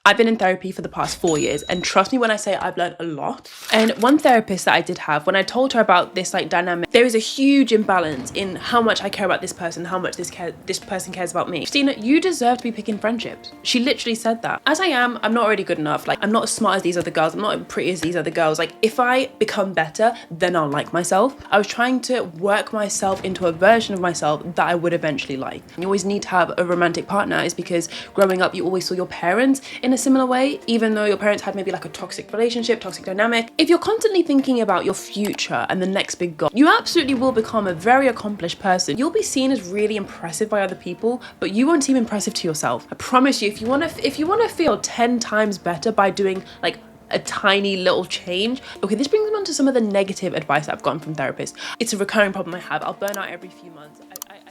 I've been in therapy for the past 4 years, and trust me when I say I've learned a lot. And one therapist that I did have, when I told her about this like dynamic, there is a huge imbalance in how much I care about this person, how much this person cares about me. Christina, you deserve to be picking friendships. She literally said that. As I am, I'm not already good enough. Like, I'm not as smart as these other girls. I'm not as pretty as these other girls. Like, if I become better, then I'll like myself. I was trying to work myself into a version of myself that I would eventually like. You always need to have a romantic partner, is because growing up, you always saw your parents in a similar way, even though your parents had maybe like a toxic relationship, toxic dynamic. If you're constantly thinking about your future and the next big goal, you absolutely will become a very accomplished person. You'll be seen as really impressive by other people, but you won't seem impressive to yourself. I promise you, if you want to feel 10 times better by doing like a tiny little change. Okay, this brings me on to some of the negative advice I've gotten from therapists. It's a recurring problem I have. I'll burn out every few months.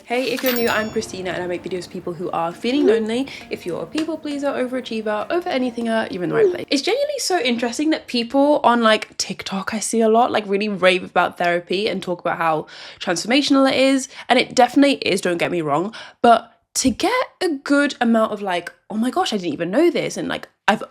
Hey, if you're new, I'm Christina, and I make videos for people who are feeling lonely. If you're a people pleaser, overachiever, over anything, you're in the right place. It's genuinely so interesting that people on like TikTok, I see a lot, like really rave about therapy and talk about how transformational it is. And it definitely is, don't get me wrong. But to get a good amount of like, oh my gosh, I didn't even know this. And like,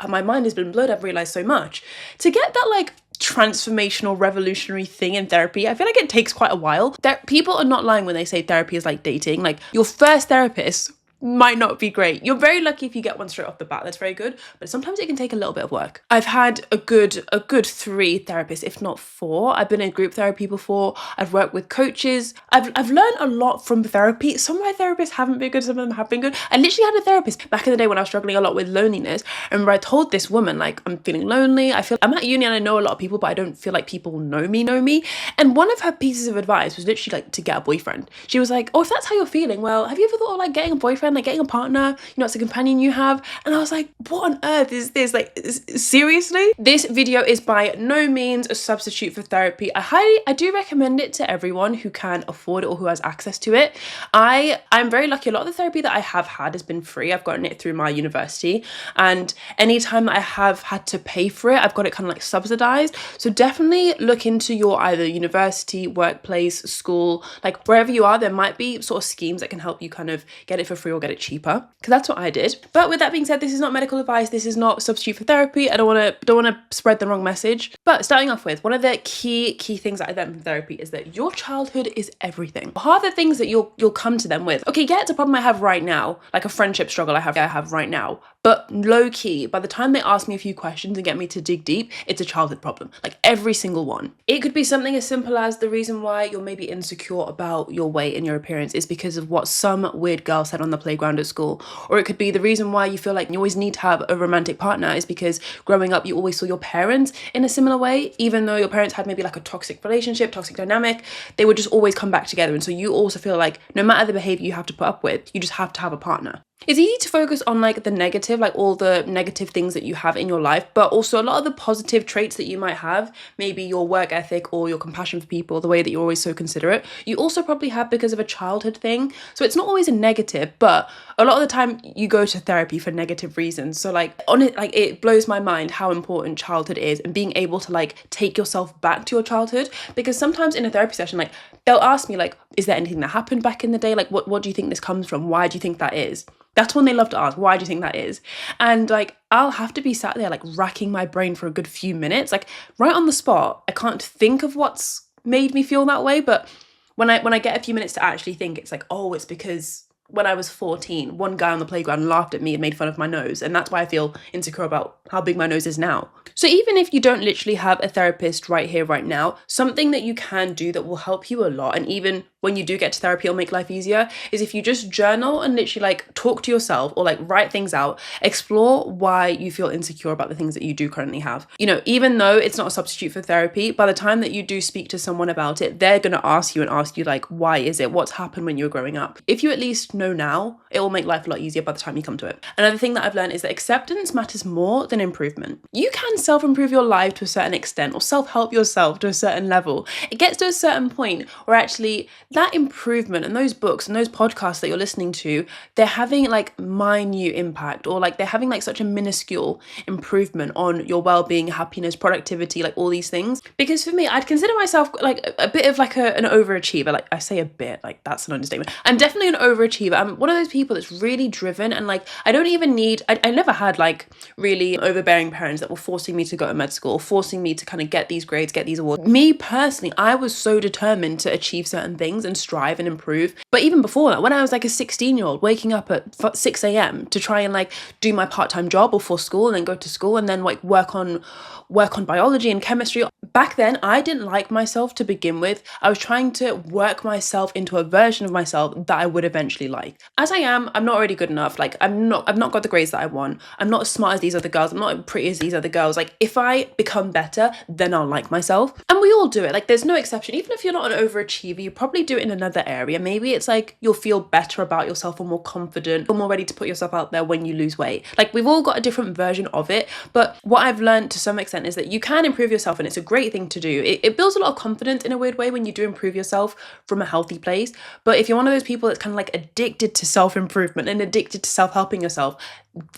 my mind has been blown, I've realized so much. To get that like transformational revolutionary thing in therapy, I feel like it takes quite a while. People are not lying when they say therapy is like dating. Like, your first therapist might not be great. You're very lucky if you get one straight off the bat. That's very good, but sometimes it can take a little bit of work. I've had a good 3 therapists, if not 4. I've been in group therapy before. I've worked with coaches. I've learned a lot from therapy. Some of my therapists haven't been good, some of them have been good. I literally had a therapist back in the day when I was struggling a lot with loneliness, and I told this woman, like, I'm feeling lonely. I'm at uni and I know a lot of people, but I don't feel like people know me. And one of her pieces of advice was literally like to get a boyfriend. She was like, oh, if that's how you're feeling, well, have you ever thought of like getting a boyfriend, like getting a partner, you know, it's a companion you have? And I was like, what on earth is this? Like, seriously? This video is by no means a substitute for therapy. I do recommend it to everyone who can afford it or who has access to it. I'm very lucky. A lot of the therapy that I have had has been free. I've gotten it through my university, and anytime that I have had to pay for it, I've got it kind of like subsidized. So definitely look into your either university, workplace, school, like wherever you are, there might be sort of schemes that can help you kind of get it for free or get it cheaper, because that's what I did. But with that being said, this is not medical advice. This is not substitute for therapy. I don't want to spread the wrong message. But starting off with, one of the key things that I learned from therapy is that your childhood is everything. Half the things that you'll come to them with, okay, yeah, it's a problem I have right now, like a friendship struggle I have right now. But low key, by the time they ask me a few questions and get me to dig deep, it's a childhood problem, like every single one. It could be something as simple as the reason why you're maybe insecure about your weight and your appearance is because of what some weird girl said on the playground at school. Or it could be the reason why you feel like you always need to have a romantic partner is because growing up, you always saw your parents in a similar way, even though your parents had maybe like a toxic relationship, toxic dynamic, they would just always come back together. And so you also feel like no matter the behavior you have to put up with, you just have to have a partner. It's easy to focus on like the negative, like all the negative things that you have in your life, but also a lot of the positive traits that you might have, maybe your work ethic or your compassion for people, the way that you're always so considerate, you also probably have because of a childhood thing. So it's not always a negative, but a lot of the time you go to therapy for negative reasons. So like on it, like it blows my mind how important childhood is and being able to like take yourself back to your childhood, because sometimes in a therapy session, like they'll ask me like, is there anything that happened back in the day? Like what do you think this comes from? Why do you think that is? That's one they love to ask. Why do you think that is? And like, I'll have to be sat there like racking my brain for a good few minutes, like right on the spot. I can't think of what's made me feel that way. But when I get a few minutes to actually think, it's like, oh, it's because when I was 14, one guy on the playground laughed at me and made fun of my nose. And that's why I feel insecure about how big my nose is now. So even if you don't literally have a therapist right here, right now, something that you can do that will help you a lot, and even when you do get to therapy, it'll make life easier, is if you just journal and literally like talk to yourself or like write things out, explore why you feel insecure about the things that you do currently have. You know, even though it's not a substitute for therapy, by the time that you do speak to someone about it, they're going to ask you like, why is it? What's happened when you were growing up? If you at least know now, it will make life a lot easier by the time you come to it. Another thing that I've learned is that acceptance matters more than improvement. You can self-improve your life to a certain extent or self-help yourself to a certain level. It gets to a certain point where actually that improvement and those books and those podcasts that you're listening to, they're having like minute impact, or like they're having like such a minuscule improvement on your well-being, happiness, productivity, like all these things. Because for me, I'd consider myself like a bit of like an overachiever. Like I say a bit, like that's an understatement. I'm definitely an overachiever. I'm one of those people that's really driven, and like I don't even need, I never had like really overbearing parents that were forcing me to go to med school, forcing me to kind of get these grades, get these awards. Me personally, I was so determined to achieve certain things and strive and improve. But even before that, when I was like a 16-year-old waking up at 6 a.m. to try and like do my part-time job before school and then go to school and then like work on biology and chemistry. Back then, I didn't like myself to begin with. I was trying to work myself into a version of myself that I would eventually like. As I am, I'm not already good enough. Like I've not got the grades that I want. I'm not as smart as these other girls. I'm not as pretty as these other girls. Like if I become better, then I'll like myself. And we all do it. Like there's no exception. Even if you're not an overachiever, you probably do it in another area. Maybe it's like you'll feel better about yourself or more confident or more ready to put yourself out there when you lose weight. Like we've all got a different version of it. But what I've learned to some extent is that you can improve yourself, and it's a great thing to do. It builds a lot of confidence in a weird way when you do improve yourself from a healthy place. But if you're one of those people that's kind of like addicted to self-improvement and addicted to self-helping yourself,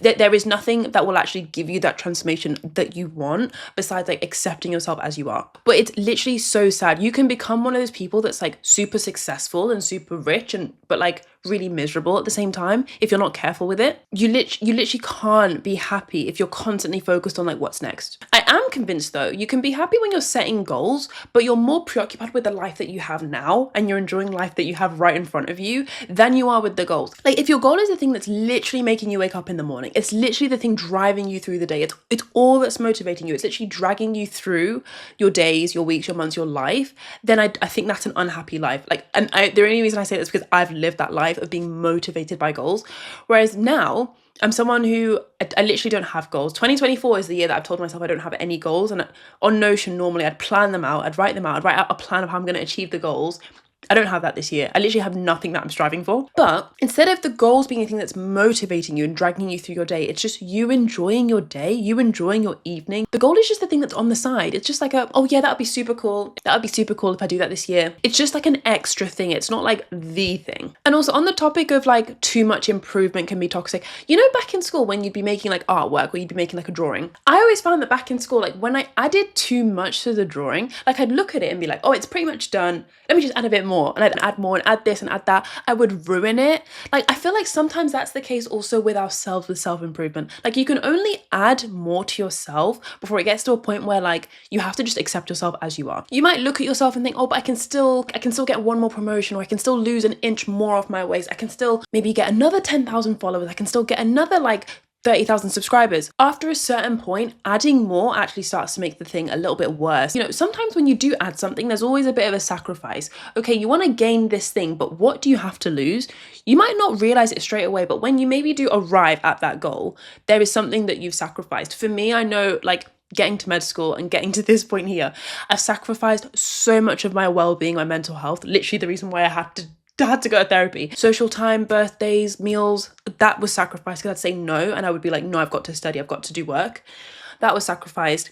there is nothing that will actually give you that transformation that you want besides like accepting yourself as you are. But it's literally so sad. You can become one of those people that's like super successful and super rich but like really miserable at the same time if you're not careful with it. You literally can't be happy if you're constantly focused on like what's next. I am convinced though, you can be happy when you're setting goals, but you're more preoccupied with the life that you have now and you're enjoying life that you have right in front of you than you are with the goals. Like if your goal is the thing that's literally making you wake up in the morning, it's literally the thing driving you through the day, it's all that's motivating you, it's literally dragging you through your days, your weeks, your months, your life, then I think that's an unhappy life. Like, and the only reason I say this is because I've lived that life of being motivated by goals. Whereas now I'm someone who I literally don't have goals. 2024 is the year that I've told myself I don't have any goals. And on Notion, normally I'd plan them out, I'd write them out, I'd write out a plan of how I'm going to achieve the goals. I don't have that this year. I literally have nothing that I'm striving for. But instead of the goals being the thing that's motivating you and dragging you through your day, it's just you enjoying your day, you enjoying your evening. The goal is just the thing that's on the side. It's just like oh yeah, that would be super cool. That would be super cool if I do that this year. It's just like an extra thing. It's not like the thing. And also on the topic of like too much improvement can be toxic. You know, back in school when you'd be making like artwork or you'd be making like a drawing, I always found that back in school, like when I added too much to the drawing, like I'd look at it and be like, oh, it's pretty much done. Let me just add a bit more. And I'd add more and add this and add that. I would ruin it. Like I feel like sometimes that's the case also with ourselves with self-improvement. Like you can only add more to yourself before it gets to a point where like you have to just accept yourself as you are. You might look at yourself and think, oh, but I can still get one more promotion, or I can still lose an inch more off my waist. I can still maybe get another 10,000 followers. I can still get another like 30,000 subscribers. After a certain point, adding more actually starts to make the thing a little bit worse. You know, sometimes when you do add something, there's always a bit of a sacrifice. Okay, you want to gain this thing, but what do you have to lose? You might not realize it straight away, but when you maybe do arrive at that goal, there is something that you've sacrificed. For me, I know like getting to med school and getting to this point here, I've sacrificed so much of my well-being, my mental health. Literally the reason why I had to go to therapy. Social time, birthdays, meals, that was sacrificed because I'd say no and I would be like, no, I've got to study, I've got to do work. That was sacrificed.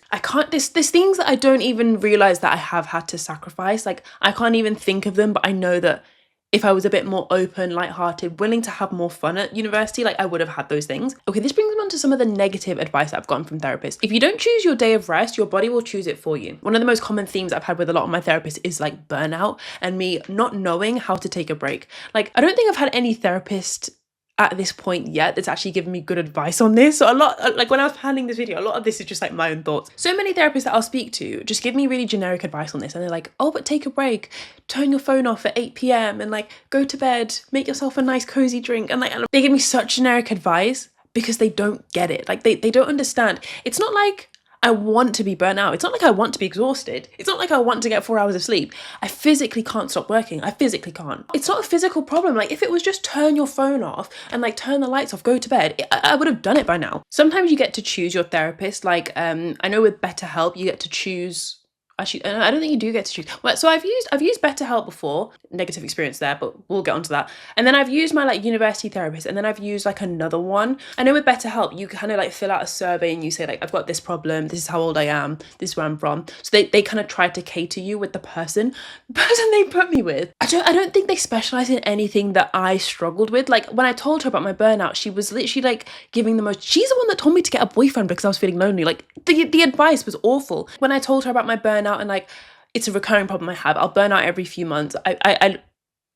There's things that I don't even realize that I have had to sacrifice. Like I can't even think of them, but I know that if I was a bit more open, lighthearted, willing to have more fun at university, like I would have had those things. Okay, this brings me on to some of the negative advice I've gotten from therapists. If you don't choose your day of rest, your body will choose it for you. One of the most common themes I've had with a lot of my therapists is like burnout and me not knowing how to take a break. Like I don't think I've had any therapist at this point yet that's actually given me good advice on this. So a lot, like when I was planning this video, a lot of this is just like my own thoughts. So many therapists that I'll speak to just give me really generic advice on this, and they're like, oh, but take a break, turn your phone off at 8 p.m. and like go to bed, make yourself a nice cozy drink. And they give me such generic advice because they don't get it. Like they don't understand. It's not like I want to be burnt out. It's not like I want to be exhausted. It's not like I want to get 4 hours of sleep. I physically can't stop working. I physically can't. It's not a physical problem. Like if it was just turn your phone off and like turn the lights off, go to bed, I would have done it by now. Sometimes you get to choose your therapist. Like I know with BetterHelp, you get to choose Actually, I don't think you do get to choose. Well, so I've used BetterHelp before. Negative experience there, but we'll get onto that. And then I've used my like university therapist, and then I've used like another one. I know with BetterHelp, you kind of like fill out a survey and you say like, I've got this problem, this is how old I am, this is where I'm from. So they kind of try to cater you with the person they put me with. I don't think they specialize in anything that I struggled with. Like when I told her about my burnout, she was literally like giving the most. She's the one that told me to get a boyfriend because I was feeling lonely. Like the advice was awful. When I told her about my burnout and like it's a recurring problem I have, I'll burn out every few months.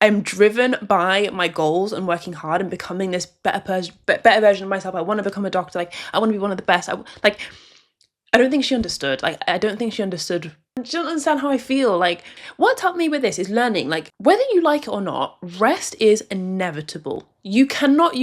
I'm driven by my goals and working hard and becoming this better version of myself. I want to become a doctor. Like I want to be one of the best. I don't think she understood. Like I don't think she understood. She doesn't understand how I feel. Like what's helped me with this is learning, like whether you like it or not, rest is inevitable. You cannot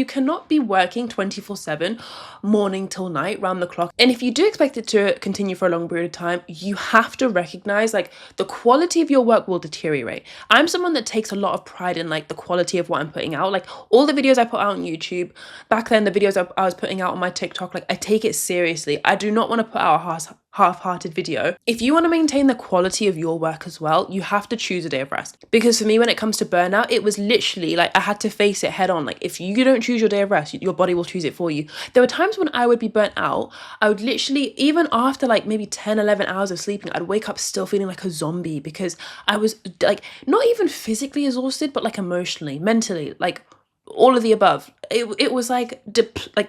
be working 24/7, morning till night, round the clock. And if you do expect it to continue for a long period of time, you have to recognize like the quality of your work will deteriorate. I'm someone that takes a lot of pride in like the quality of what I'm putting out. Like all the videos I put out on YouTube, back then the videos I was putting out on my TikTok, like I take it seriously. I do not want to put out a half-hearted video. If you want to maintain the quality of your work as well, you have to choose a day of rest. Because for me, when it comes to burnout, it was literally like I had to face it head on. Like if you don't choose your day of rest, your body will choose it for you. There were times when I would be burnt out. I would literally, even after like maybe 10, 11 hours of sleeping, I'd wake up still feeling like a zombie because I was like not even physically exhausted, but like emotionally, mentally, like all of the above. It was like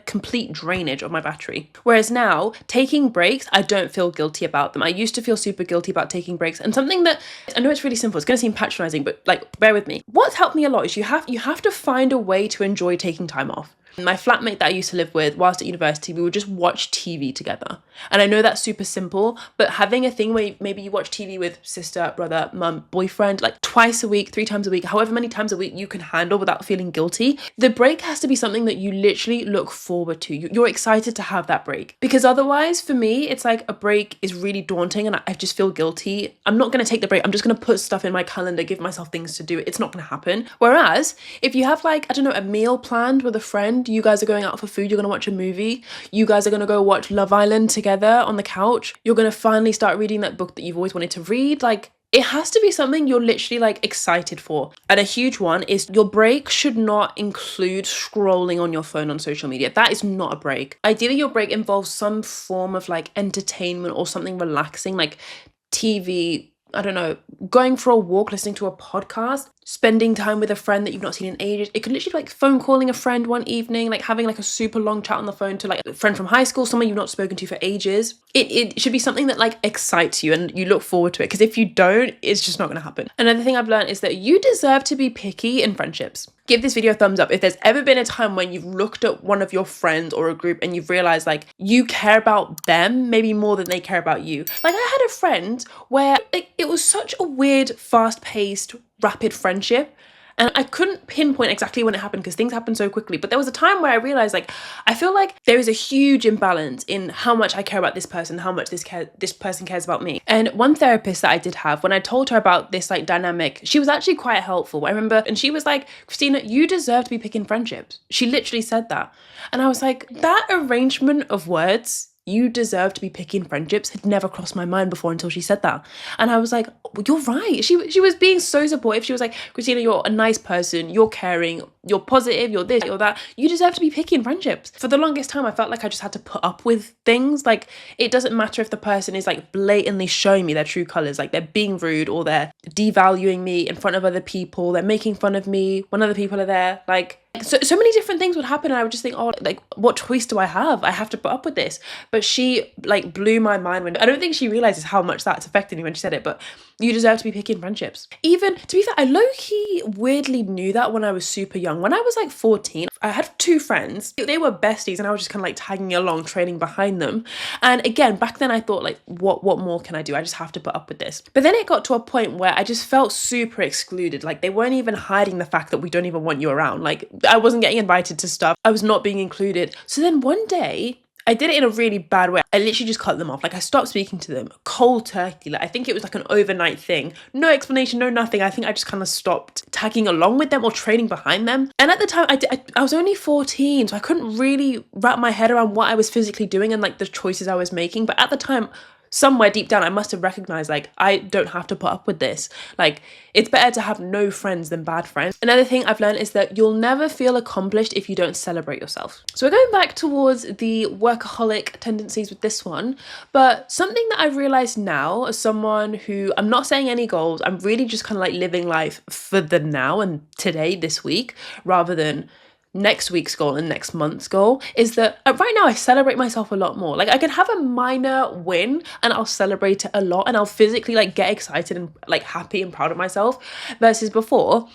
complete drainage of my battery. Whereas now, taking breaks, I don't feel guilty about them. I used to feel super guilty about taking breaks. And something that, I know it's really simple, it's going to seem patronizing, but like bear with me. What's helped me a lot is you have to find a way to enjoy taking time off. My flatmate that I used to live with whilst at university, we would just watch TV together. And I know that's super simple, but having a thing where maybe you watch TV with sister, brother, mum, boyfriend, like twice a week, 3 times a week, however many times a week you can handle without feeling guilty. The break has to be something that you literally look forward to. You're excited to have that break. Because otherwise, for me, it's like a break is really daunting and I just feel guilty. I'm not going to take the break. I'm just going to put stuff in my calendar, give myself things to do. It's not going to happen. Whereas if you have like, I don't know, a meal planned with a friend, you guys are going out for food, you're going to watch a movie, you guys are going to go watch Love Island together on the couch, you're going to finally start reading that book that you've always wanted to read. Like it has to be something you're literally like excited for. And a huge one is your break should not include scrolling on your phone on social media. That is not a break. Ideally, your break involves some form of like entertainment or something relaxing, like TV, I don't know, going for a walk, listening to a podcast, spending time with a friend that you've not seen in ages. It could literally be like phone calling a friend one evening, like having like a super long chat on the phone to like a friend from high school, someone you've not spoken to for ages. It should be something that like excites you and you look forward to it, because if you don't, it's just not going to happen. Another thing I've learned is that you deserve to be picky in friendships. Give this video a thumbs up if there's ever been a time when you've looked at one of your friends or a group and you've realized like you care about them maybe more than they care about you. Like I had a friend where it was such a weird, fast-paced, rapid friendship. And I couldn't pinpoint exactly when it happened because things happen so quickly. But there was a time where I realized like, I feel like there is a huge imbalance in how much I care about this person, how much this person cares about me. And one therapist that I did have, when I told her about this like dynamic, she was actually quite helpful. I remember, and she was like, Christina, you deserve to be picking friendships. She literally said that. And I was like, that arrangement of words, you deserve to be picking friendships, had never crossed my mind before until she said that. And I was like, oh, you're right. She was being so supportive. She was like, Christina, you're a nice person. You're caring. You're positive. You're this, you're that. You deserve to be picking friendships. For the longest time, I felt like I just had to put up with things. Like, it doesn't matter if the person is like blatantly showing me their true colors. Like they're being rude or they're devaluing me in front of other people. They're making fun of me when other people are there. Like, so many different things would happen and I would just think, oh, like what choice do I have? I have to put up with this. But she like blew my mind when I don't think she realizes how much that's affected me when she said it, but you deserve to be picking friendships. Even to be fair, I low-key weirdly knew that when I was super young. When I was like 14, I had 2 friends. They were besties and I was just kind of like tagging along, trailing behind them. And again, back then I thought like, what more can I do? I just have to put up with this. But then it got to a point where I just felt super excluded. Like they weren't even hiding the fact that we don't even want you around. Like I wasn't getting invited to stuff. I was not being included. So then one day, I did it in a really bad way. I literally just cut them off. Like I stopped speaking to them cold turkey. Like I think it was like an overnight thing. No explanation, no nothing. I think I just kind of stopped tagging along with them or trailing behind them. And at the time I was only 14, so I couldn't really wrap my head around what I was physically doing and like the choices I was making. But at the time, somewhere deep down I must have recognized, like, I don't have to put up with this. Like, it's better to have no friends than bad friends. Another thing I've learned is that you'll never feel accomplished if you don't celebrate yourself. So we're going back towards the workaholic tendencies with this one, but something that I've realized now as someone who, I'm not saying any goals, I'm really just kind of like living life for the now and today, this week, rather than next week's goal and next month's goal, is that right now I celebrate myself a lot more. Like, I can have a minor win and I'll celebrate it a lot, and I'll physically like get excited and like happy and proud of myself, versus before,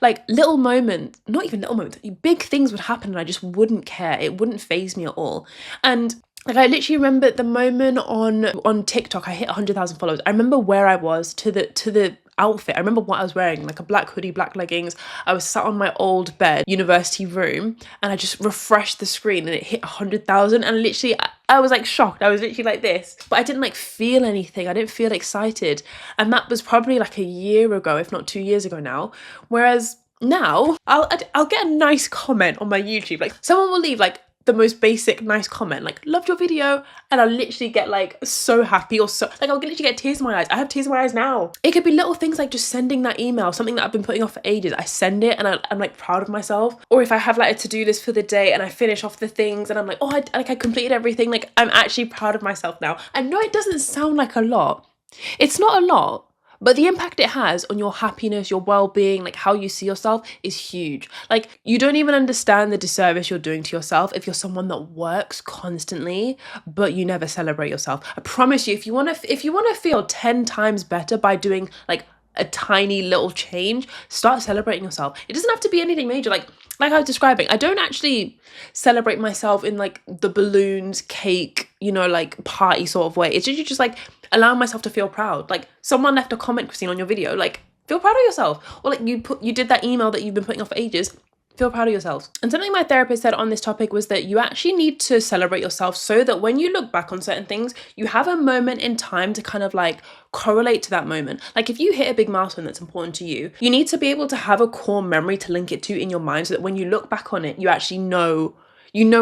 like, little moments, not even little moments, big things would happen and I just wouldn't care. It wouldn't faze me at all. And like, I literally remember the moment on TikTok I hit 100,000 followers. I remember where I was to the outfit. I remember what I was wearing, like a black hoodie, black leggings. I was sat on my old bed, university room, and I just refreshed the screen and it hit 100,000, and literally I was like shocked. I was literally like this, but I didn't like feel anything. I didn't feel excited. And that was probably like a year ago, if not 2 years ago now. Whereas now I'll get a nice comment on my YouTube. Like, someone will leave like the most basic nice comment, like, loved your video, and I'll literally get like so happy, or so like I'll literally get tears in my eyes. I have tears in my eyes now. It could be little things like just sending that email, something that I've been putting off for ages. I send it and I'm like proud of myself. Or if I have like a to-do list for the day and I finish off the things and I'm like, oh, I completed everything, like, I'm actually proud of myself now. I know it doesn't sound like a lot. It's not a lot, but the impact it has on your happiness, your well-being, like how you see yourself, is huge. Like, you don't even understand the disservice you're doing to yourself if you're someone that works constantly but you never celebrate yourself. I promise you, if you want to feel 10 times better by doing like a tiny little change, start celebrating yourself. It doesn't have to be anything major. Like I was describing, I don't actually celebrate myself in like the balloons, cake, you know, like party sort of way. It's usually just like allowing myself to feel proud. Like, someone left a comment, Christina, on your video, like, feel proud of yourself. Or like you did that email that you've been putting off for ages. Feel proud of yourself. And something my therapist said on this topic was that you actually need to celebrate yourself so that when you look back on certain things, you have a moment in time to kind of like correlate to that moment. Like, if you hit a big milestone that's important to you, you need to be able to have a core memory to link it to in your mind so that when you look back on it, you actually know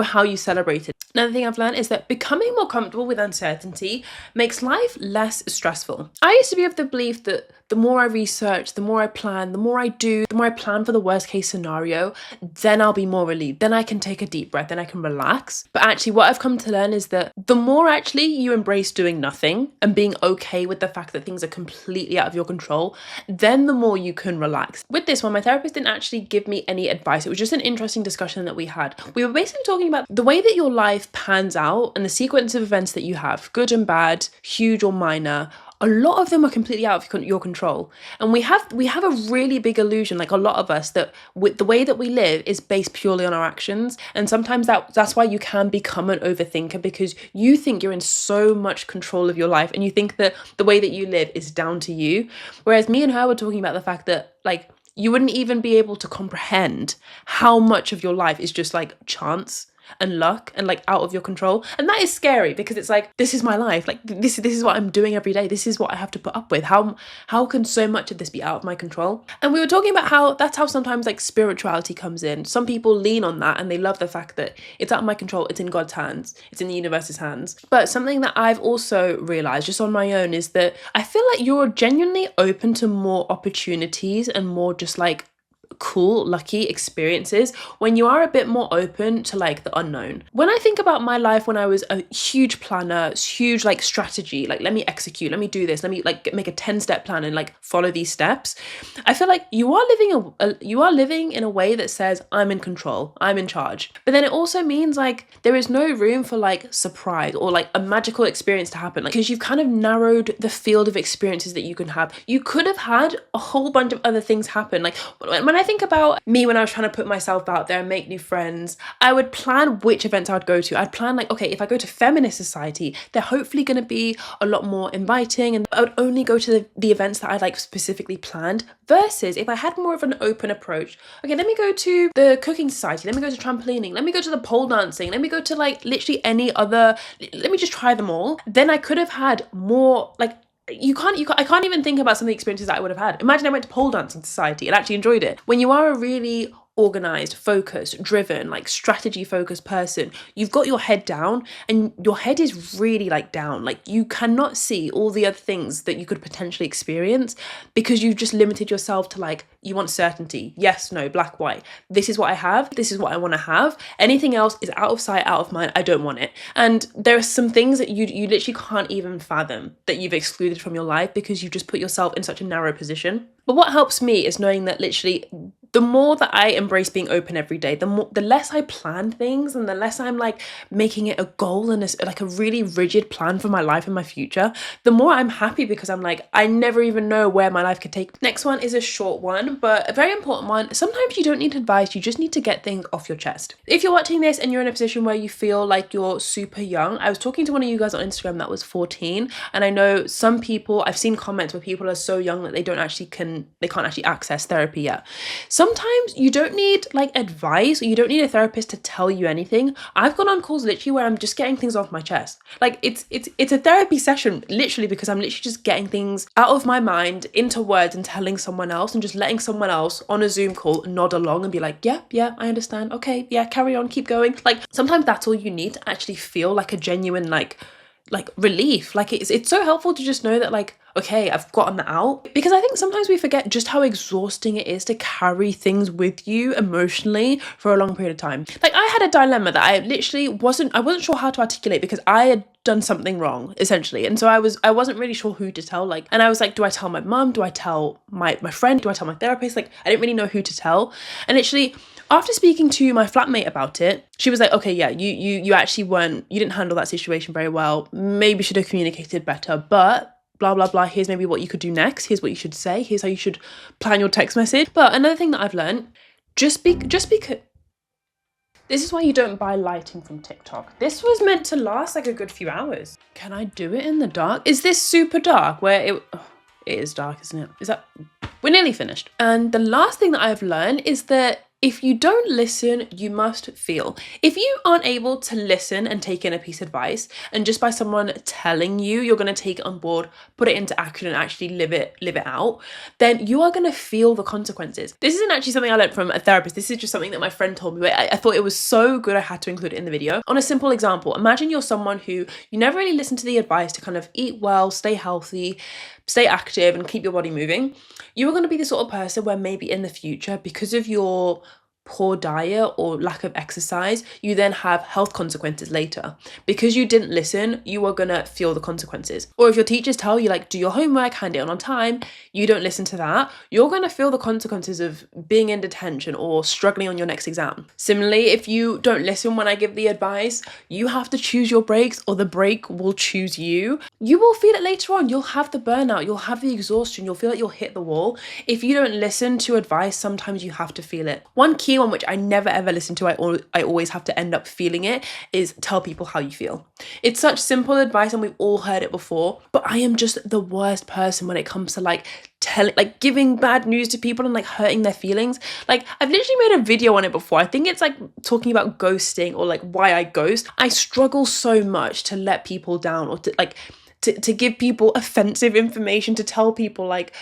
how you celebrated. Another thing I've learned is that becoming more comfortable with uncertainty makes life less stressful. I used to be of the belief that the more I research, the more I plan, the more I do, the more I plan for the worst case scenario, then I'll be more relieved. Then I can take a deep breath, then I can relax. But actually what I've come to learn is that the more actually you embrace doing nothing and being okay with the fact that things are completely out of your control, then the more you can relax. With this one, my therapist didn't actually give me any advice. It was just an interesting discussion that we had. We were basically talking about the way that your life pans out and the sequence of events that you have, good and bad, huge or minor. A lot of them are completely out of your control. And we have a really big illusion, like a lot of us, that with the way that we live is based purely on our actions. And sometimes that's why you can become an overthinker, because you think you're in so much control of your life and you think that the way that you live is down to you. Whereas me and her were talking about the fact that, like, you wouldn't even be able to comprehend how much of your life is just like chance and luck and like out of your control. And that is scary, because it's like, this is my life, like this is what I'm doing every day, this is what I have to put up with. How can so much of this be out of my control? And we were talking about how that's how sometimes like spirituality comes in. Some people lean on that and they love the fact that it's out of my control, it's in God's hands, it's in the universe's hands. But something that I've also realized just on my own is that I feel like you're genuinely open to more opportunities and more just like cool, lucky experiences when you are a bit more open to like the unknown. When I think about my life when I was a huge planner, huge like strategy, like let me execute, let me do this, let me like make a 10-step plan and like follow these steps, I feel like you are living in a way that says I'm in control, I'm in charge. But then it also means like there is no room for like surprise or like a magical experience to happen, like, because you've kind of narrowed the field of experiences that you can have. You could have had a whole bunch of other things happen. Like when I think about me when I was trying to put myself out there and make new friends, I would plan which events I would go to. I'd plan like, okay, if I go to feminist society, they're hopefully going to be a lot more inviting, and I would only go to the events that I like specifically planned. Versus if I had more of an open approach, okay, let me go to the cooking society, let me go to trampolining, let me go to the pole dancing, let me go to like literally any other, let me just try them all. Then I could have had more like, I can't even think about some of the experiences that I would have had. Imagine I went to pole dancing society and actually enjoyed it. When you are a really organized, focused, driven, like strategy focused person, you've got your head down and your head is really like down. Like you cannot see all the other things that you could potentially experience because you've just limited yourself to like, you want certainty. Yes, no, black, white. This is what I have. This is what I want to have. Anything else is out of sight, out of mind. I don't want it. And there are some things that you literally can't even fathom that you've excluded from your life because you've just put yourself in such a narrow position. But what helps me is knowing that literally the more that I embrace being open every day, the less I plan things and the less I'm like making it a goal and like a really rigid plan for my life and my future, the more I'm happy because I'm like, I never even know where my life could take. Next one is a short one, but a very important one. Sometimes you don't need advice, you just need to get things off your chest. If you're watching this and you're in a position where you feel like you're super young, I was talking to one of you guys on Instagram that was 14, and I know some people, I've seen comments where people are so young that they can't actually access therapy yet. Sometimes you don't need like advice or you don't need a therapist to tell you anything. I've gone on calls literally where I'm just getting things off my chest. Like it's a therapy session literally because I'm literally just getting things out of my mind into words and telling someone else and just letting someone else on a Zoom call nod along and be like, yeah, I understand. Okay, yeah, carry on, keep going. Like sometimes that's all you need to actually feel like a genuine like relief. Like it's so helpful to just know that like, okay, I've gotten that out. Because I think sometimes we forget just how exhausting it is to carry things with you emotionally for a long period of time. Like I had a dilemma that I literally wasn't sure how to articulate because I had done something wrong essentially. And so I wasn't really sure who to tell. Like, and I was like, do I tell my mum? Do I tell my friend? Do I tell my therapist? Like I didn't really know who to tell. And literally after speaking to my flatmate about it, she was like, okay, yeah, you actually you didn't handle that situation very well. Maybe should have communicated better, but blah, blah, blah. Here's maybe what you could do next. Here's what you should say. Here's how you should plan your text message. But another thing that I've learned, just because this is why you don't buy lighting from TikTok. This was meant to last like a good few hours. Can I do it in the dark? Is this super dark where it is dark, isn't it? We're nearly finished. And the last thing that I've learned is that if you don't listen, you must feel. If you aren't able to listen and take in a piece of advice, and just by someone telling you, you're going to take it on board, put it into action and actually live it out, then you are going to feel the consequences. This isn't actually something I learned from a therapist. This is just something that my friend told me, but I thought it was so good I had to include it in the video. On a simple example, imagine you're someone who you never really listen to the advice to kind of eat well, stay healthy, stay active and keep your body moving. You are going to be the sort of person where maybe in the future, because of your poor diet or lack of exercise, you then have health consequences later. Because you didn't listen, you are gonna feel the consequences. Or if your teachers tell you like, do your homework, hand it on time, you don't listen to that, you're gonna feel the consequences of being in detention or struggling on your next exam. Similarly, if you don't listen when I give the advice, you have to choose your breaks or the break will choose you. You will feel it later on. You'll have the burnout, you'll have the exhaustion, you'll feel like you'll hit the wall. If you don't listen to advice, sometimes you have to feel it. One key one which I never ever listen to, I always have to end up feeling it, is tell people how you feel. It's such simple advice and we've all heard it before, but I am just the worst person when it comes to giving bad news to people and like hurting their feelings. Like I've literally made a video on it before. I think it's like talking about ghosting or like why I ghost. I struggle so much to let people down or to give people offensive information, to tell people like,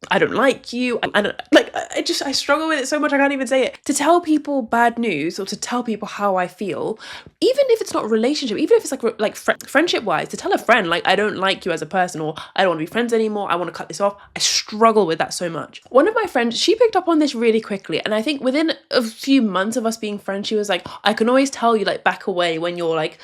I don't like you. I struggle with it so much I can't even say it. To tell people bad news or to tell people how I feel, even if it's not a relationship, even if it's friendship wise, to tell a friend like I don't like you as a person or I don't want to be friends anymore, I want to cut this off. I struggle with that so much. One of my friends, she picked up on this really quickly, and I think within a few months of us being friends, she was like, I can always tell you like back away when you're like,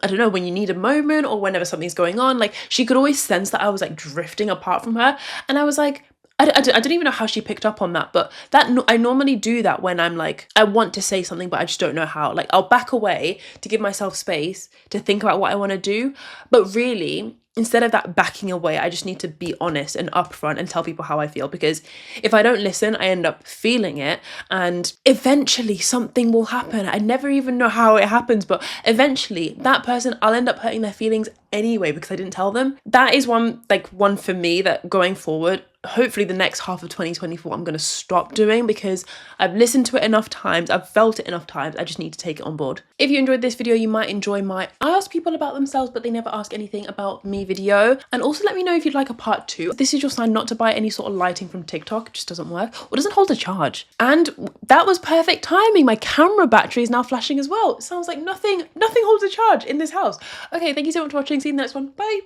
I don't know, when you need a moment or whenever something's going on. Like she could always sense that I was like drifting apart from her, and I was like, I don't even know how she picked up on that, but I normally do that when I'm like, I want to say something, but I just don't know how. Like I'll back away to give myself space to think about what I want to do. But really, instead of that backing away, I just need to be honest and upfront and tell people how I feel, because if I don't listen, I end up feeling it and eventually something will happen. I never even know how it happens, but eventually that person, I'll end up hurting their feelings anyway because I didn't tell them. That is one for me that going forward, hopefully the next half of 2024 I'm going to stop doing, because I've listened to it enough times, I've felt it enough times, I just need to take it on board. If you enjoyed this video, you might enjoy my I ask people about themselves but they never ask anything about me video. And also let me know if you'd like a part 2. This is your sign not to buy any sort of lighting from TikTok, it just doesn't work or doesn't hold a charge. And that was perfect timing, my camera battery is now flashing as well. It sounds like nothing holds a charge in this house. Okay, thank you so much for watching, see you in the next one, bye.